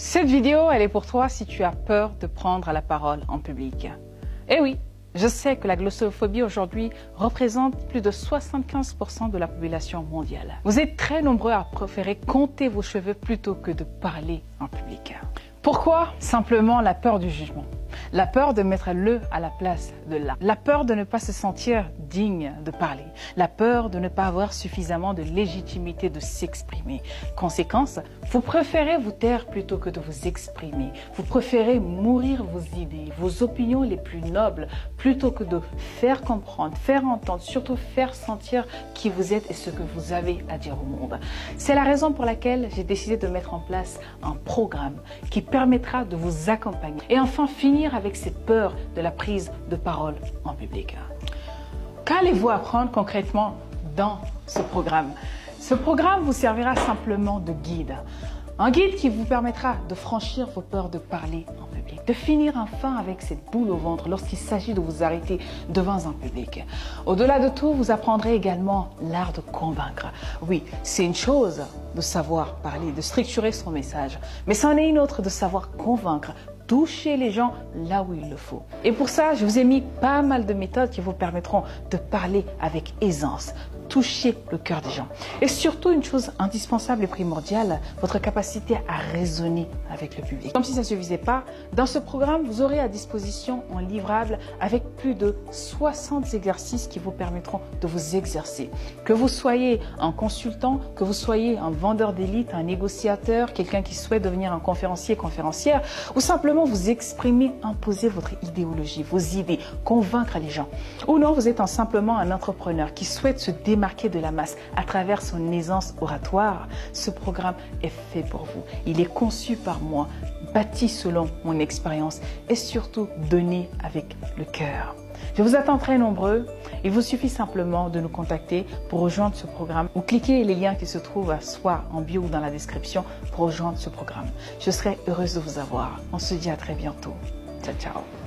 Cette vidéo, elle est pour toi si tu as peur de prendre la parole en public. Eh oui, je sais que la glossophobie aujourd'hui représente plus de 75% de la population mondiale. Vous êtes très nombreux à préférer compter vos cheveux plutôt que de parler en public. Pourquoi? Simplement la peur du jugement. La peur de mettre le à la place de la. La peur de ne pas se sentir digne de parler. La peur de ne pas avoir suffisamment de légitimité de s'exprimer. Conséquence, vous préférez vous taire plutôt que de vous exprimer. Vous préférez mourir vos idées, vos opinions les plus nobles, plutôt que de faire comprendre, faire entendre, surtout faire sentir qui vous êtes et ce que vous avez à dire au monde. C'est la raison pour laquelle j'ai décidé de mettre en place un programme qui permettra de vous accompagner et enfin finir avec cette peur de la prise de parole en public. Qu'allez-vous apprendre concrètement dans ce programme? Ce programme vous servira simplement de guide. Un guide qui vous permettra de franchir vos peurs de parler en public, de finir enfin avec cette boule au ventre lorsqu'il s'agit de vous arrêter devant un public. Au-delà de tout, vous apprendrez également l'art de convaincre. Oui, c'est une chose de savoir parler, de structurer son message, mais c'en est une autre de savoir convaincre, toucher les gens là où il le faut. Et pour ça, je vous ai mis pas mal de méthodes qui vous permettront de parler avec aisance, toucher le cœur des gens. Et surtout, une chose indispensable et primordiale, votre capacité à raisonner avec le public. Comme si ça ne suffisait pas, dans ce programme, vous aurez à disposition un livrable avec plus de 60 exercices qui vous permettront de vous exercer. Que vous soyez un consultant, que vous soyez un vendeur d'élite, un négociateur, quelqu'un qui souhaite devenir un conférencier, conférencière, ou simplement vous exprimer, imposer votre idéologie, vos idées, convaincre les gens. Ou non, vous êtes simplement un entrepreneur qui souhaite se démarquer de la masse à travers son aisance oratoire. Ce programme est fait pour vous. Il est conçu par moi, bâti selon mon expérience et surtout donné avec le cœur. Je vous attends très nombreux. Il vous suffit simplement de nous contacter pour rejoindre ce programme ou cliquez les liens qui se trouvent soit en bio ou dans la description pour rejoindre ce programme. Je serai heureuse de vous avoir. On se dit à très bientôt. Ciao, ciao.